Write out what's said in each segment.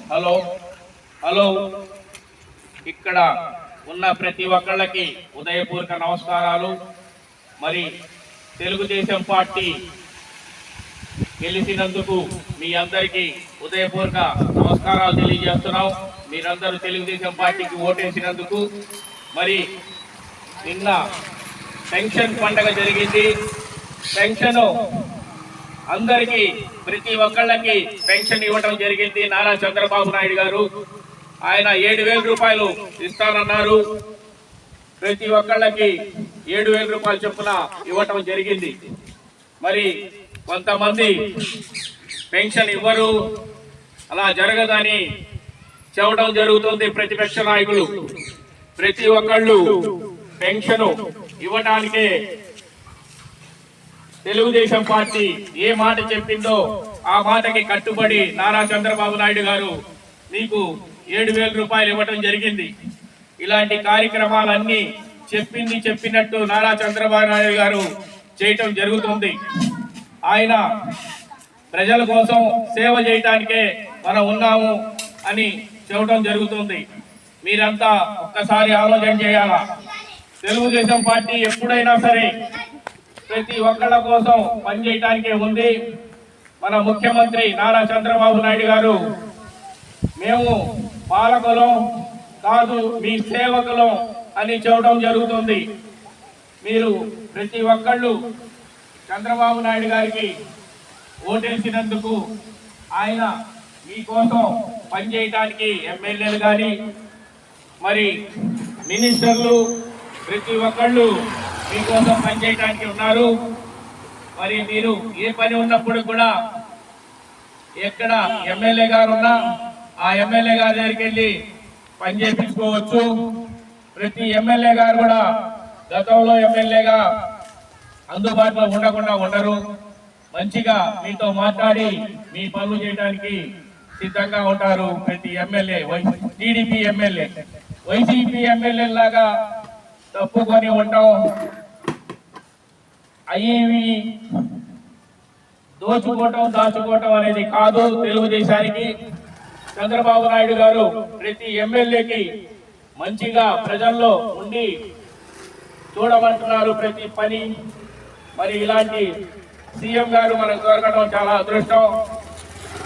Hello hello ఇక్కడ ఉన్న ప్రతి ఒక్కళ్ళకి ఉదయపూర్వక నమస్కారాలు. మరి తెలుగుదేశం పార్టీ గెలిచినందుకు మీ అందరికీ ఉదయపూర్వక నమస్కారాలు తెలియజేస్తున్నాం. మీరందరూ తెలుగుదేశం పార్టీకి ఓటేసినందుకు. మరి నిన్న పెన్షన్ పండగ జరిగింది. పెన్షన్ అందరికీ ప్రతి ఒక్కళ్ళకి పెన్షన్ ఇవ్వడం జరిగింది. నారా చంద్రబాబు నాయుడు గారు ఆయన 7,000 రూపాయలు ఇస్తానన్నారు. ప్రతి ఒక్కళ్ళకి 7,000 రూపాయలు చొప్పున ఇవ్వటం జరిగింది. మరి కొంతమంది పెన్షన్ ఇవ్వరు, అలా జరగదని చెప్పడం జరుగుతుంది ప్రతిపక్ష నాయకులు. ప్రతి ఒక్కళ్ళు పెన్షన్ ఇవ్వడానికే తెలుగుదేశం పార్టీ ఏ మాట చెప్పిందో ఆ మాటకి కట్టుబడి నారా చంద్రబాబు నాయుడు గారు మీకు 7,000 రూపాయలు ఇవ్వటం జరిగింది. ఇలాంటి కార్యక్రమాలన్నీ చెప్పినట్టు నారా చంద్రబాబు నాయుడు గారు చేయటం జరుగుతుంది. ఆయన ప్రజల కోసం సేవ చేయటానికే మనం ఉన్నాము అని చెప్పడం జరుగుతుంది. మీరంతా ఒక్కసారి ఆలోచన చేయాలా. తెలుగుదేశం పార్టీ ఎప్పుడైనా సరే ప్రతి ఒక్కళ్ళ కోసం పనిచేయటానికే ఉంది. మన ముఖ్యమంత్రి నారా చంద్రబాబు నాయుడు గారు మేము పాలకులం కాదు, మీ సేవకులం అని చెప్పడం జరుగుతుంది. మీరు ప్రతి ఒక్కళ్ళు చంద్రబాబు నాయుడు గారికి ఓటేసినందుకు ఆయన మీకోసం పనిచేయటానికి ఎమ్మెల్యేలు కానీ మరి మినిస్టర్లు ప్రతి ఒక్కళ్ళు మీకోసం పనిచేయడానికి ఉన్నారు. మరి మీరు ఏ పని ఉన్నప్పుడు కూడా ఎక్కడ ఎమ్మెల్యే గారు ఉన్నా ఆ ఎమ్మెల్యే గారి దగ్గరికి వెళ్ళి పని చేయించుకోవచ్చు. ప్రతి ఎమ్మెల్యే గారు కూడా గతంలో ఎమ్మెల్యేగా అందుబాటులో ఉండకుండా ఉండరు. మంచిగా మీతో మాట్లాడి మీ పనులు చేయడానికి సిద్ధంగా ఉంటారు. ప్రతి MLA TDP MLA YCP MLA లాగా తప్పుకొని ఉంటాం, అయ్యి దాచుకోవటం అనేది కాదు. తెలుగుదేశానికి చంద్రబాబు నాయుడు గారు ప్రతి ఎమ్మెల్యేకి మంచిగా ప్రజల్లో ఉండి చూడమంటున్నారు ప్రతి పని. మరి ఇలాంటి సీఎం గారు మనకు దొరకడం చాలా అదృష్టం.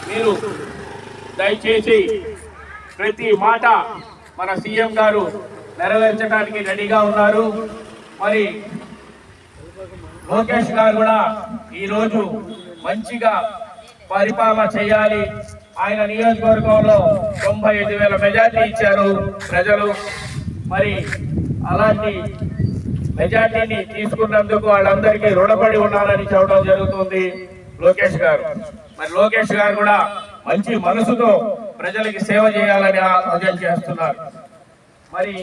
మీరు దయచేసి ప్రతి మాట మన సీఎం గారు నెరవేర్చడానికి రెడీగా ఉన్నారు. మరి లోకేష్ గారు కూడా ఈరోజు మంచిగా పరిపాలన చేయాలి. ఆయన నియోజకవర్గంలో 95,000 మెజార్టీ ఇచ్చారు ప్రజలు. మరి అలాంటి మెజార్టీని తీసుకున్నందుకు వాళ్ళందరికీ రుణపడి ఉన్నారని చెప్పడం జరుగుతుంది లోకేష్ గారు. మరి లోకేష్ గారు కూడా మంచి మనసుతో ప్రజలకి సేవ చేయాలని ఆలోచన చేస్తున్నారు. మరి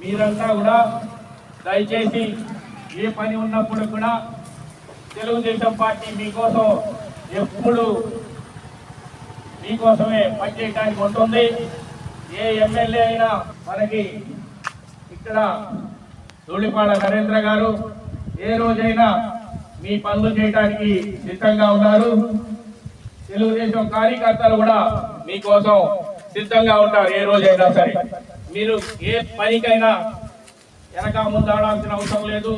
మీరంతా కూడా దయచేసి ఏ పని ఉన్నప్పుడు కూడా తెలుగుదేశం పార్టీ మీకోసం ఎప్పుడు మీకోసమే పనిచేయడానికి ఉంటుంది. ఏ ఎమ్మెల్యే అయినా మనకి ఇక్కడ ధూళిపాడ నరేంద్ర గారు ఏ రోజైనా మీ పనులు చేయడానికి సిద్ధంగా ఉన్నారు. తెలుగుదేశం కార్యకర్తలు కూడా మీకోసం సిద్ధంగా ఉంటారు. ఏ రోజైనా సరే మీరు ఏ పనికైనా వెనక ముందు ఆడాల్సిన అవసరం లేదు.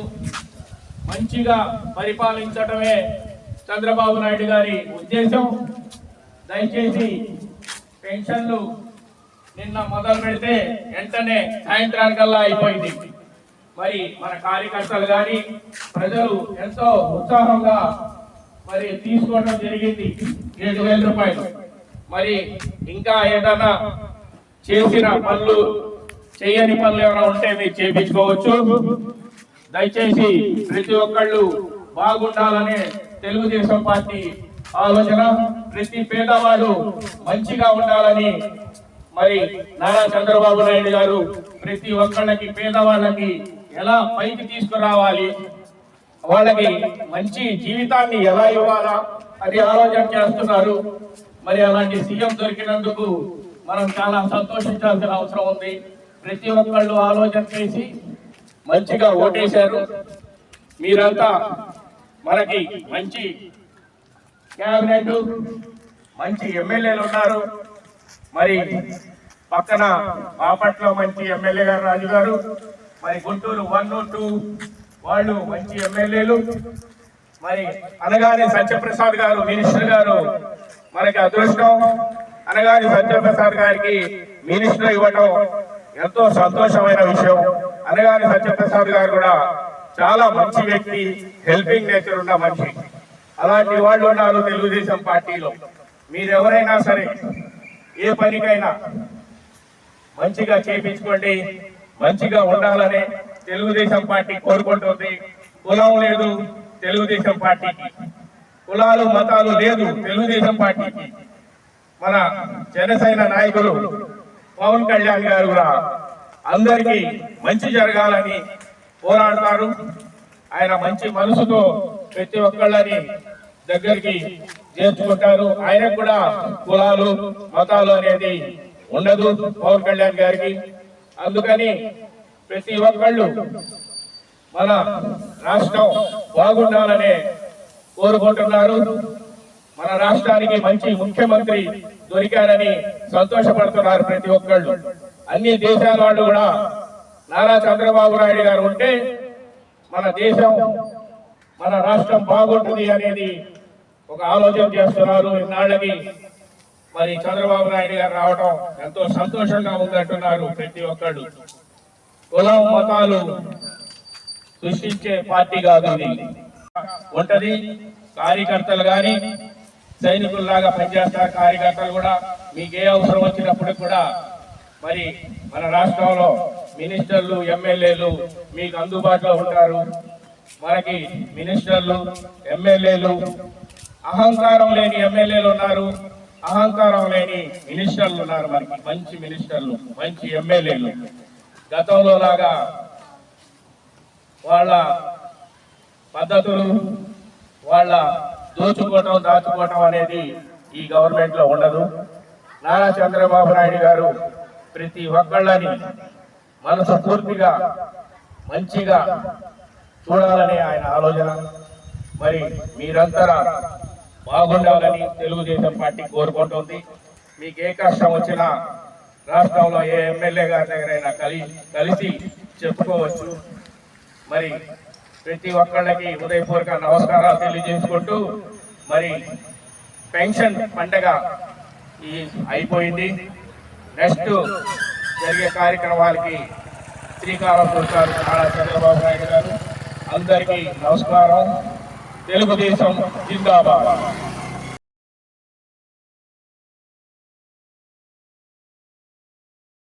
మంచిగా పరిపాలించడమే చంద్రబాబు నాయుడు గారి ఉద్దేశం. దయచేసి పెన్షన్లు నిన్న మొదలు పెడితే వెంటనే సాయంత్రానికల్లా అయిపోయింది. మరి మన కార్యకర్తలు కానీ ప్రజలు ఎంతో ఉత్సాహంగా మరి తీసుకోవడం జరిగింది 7,000 రూపాయలు. మరి ఇంకా ఏదైనా చేసిన పనులు చేయని పనులు ఏమైనా ఉంటే మీరు చేయించుకోవచ్చు. దయచేసి ప్రతి ఒక్కళ్ళు బాగుండాలనే తెలుగుదేశం పార్టీ ఆలోచన. ప్రతి పేదవాడు మంచిగా ఉండాలని మరి నారా చంద్రబాబు నాయుడు గారు ప్రతి ఒక్కళ్ళకి పేదవాళ్ళకి ఎలా పైకి తీసుకురావాలి, వాళ్ళకి మంచి జీవితాన్ని ఎలా ఇవ్వాలా అని ఆలోచన చేస్తున్నారు. మరి అలాంటి సీఎం దొరికినందుకు మనం చాలా సంతోషించాల్సిన అవసరం ఉంది. ప్రతి ఒక్కళ్ళు ఆలోచన చేసి మంచిగా ఓటేశారు. మీరంతా మనకి మంచి క్యాబినెట్ మంచి ఎమ్మెల్యేలు ఉన్నారు. మరి పక్కన బాపట్ల మంచి ఎమ్మెల్యే గారు రాజు గారు, మరి గుంటూరు 1, 2 వాళ్ళు మంచి ఎమ్మెల్యేలు. మరి అనగాని సత్యప్రసాద్ గారు మినిస్టర్ గారు మనకి అదృష్టం. అనగాని సత్యప్రసాద్ గారికి మినిస్టర్ ఇవ్వటం ఎంతో సంతోషమైన విషయం. అనగాని సత్యప్రసాద్ గారు కూడా చాలా మంచి వ్యక్తి, హెల్పింగ్ నేచర్ ఉన్న మనిషి. అలాంటి వాళ్ళు ఉన్నారు తెలుగుదేశం పార్టీలో. మీరెవరైనా సరే ఏ పనికైనా మంచిగా చేయించుకోండి, మంచిగా ఉండాలని తెలుగుదేశం పార్టీ కోరుకుంటుంది. కులం లేదు తెలుగుదేశం పార్టీకి, కులాలు మతాలు లేదు తెలుగుదేశం పార్టీకి. మన జనసేన నాయకులు పవన్ కళ్యాణ్ గారు కూడా అందరికీ మంచి జరగాలని పోరాడతారు. ఆయన మంచి మనసుతో ప్రతి ఒక్కళ్ళని దగ్గరికి చేర్చుకుంటారు. ఆయనకు కూడా కులాలు మతాలు అనేది ఉండదు పవన్ కళ్యాణ్ గారికి. అందుకని ప్రతి ఒక్కళ్ళు మన రాష్ట్రం బాగుండాలనే కోరుకుంటున్నారు. మన రాష్ట్రానికి మంచి ముఖ్యమంత్రి దొరికారని సంతోషపడుతున్నారు ప్రతి ఒక్కళ్ళు. అన్ని దేశాల వాళ్ళు కూడా నారా చంద్రబాబు నాయుడు గారు ఉంటే మన దేశం మన రాష్ట్రం బాగుంటుంది అనేది ఒక ఆలోచన చేస్తున్నారు. ఇన్నాళ్ళకి మరి చంద్రబాబు నాయుడు గారు రావడం ఎంతో సంతోషంగా ఉందంటున్నారు ప్రతి ఒక్కళ్ళు. కులం మతాలు సృష్టించే పార్టీ కాదు ఇది. ఉంటది కార్యకర్తలు కానీ సైనికుల్లాగా పనిచేస్తారు. కార్యకర్తలు కూడా మీకు ఏ అవసరం వచ్చినప్పుడు కూడా మరి మన రాష్ట్రంలో మినిస్టర్లు ఎమ్మెల్యేలు మీకు అందుబాటులో ఉంటారు. మనకి మినిస్టర్లు ఎమ్మెల్యేలు అహంకారం లేని ఎమ్మెల్యేలు ఉన్నారు, అహంకారం లేని మినిస్టర్లు ఉన్నారు. మనకి మంచి మినిస్టర్లు మంచి ఎమ్మెల్యేలు. గతంలో లాగా వాళ్ళ పద్ధతులు వాళ్ళ దోచుకోవటం దాచుకోవటం అనేది ఈ గవర్నమెంట్ లో ఉండదు. నారా చంద్రబాబు నాయుడు గారు ప్రతి ఒక్కళ్ళని మనసు పూర్తిగా మంచిగా చూడాలని ఆయన ఆలోచన. మరి మీరంతా బాగుండాలని తెలుగుదేశం పార్టీ కోరుకుంటుంది. మీకు ఏ కష్టం వచ్చినా రాష్ట్రంలో ఏ ఎమ్మెల్యే గారి దగ్గరైనా కలిసి చెప్పుకోవచ్చు. మరి ప్రతి ఒక్కళ్ళకి హృదయపూర్వక నమస్కారాలు తెలియజేసుకుంటూ మరి పెన్షన్ పండగ అయిపోయింది. నెక్స్ట్ జరిగే కార్యక్రమాలకి శ్రీకారం చుట్టారు నారా చంద్రబాబు నాయుడు గారు. అందరికీ నమస్కారం. తెలుగుదేశం జిందాబాద్.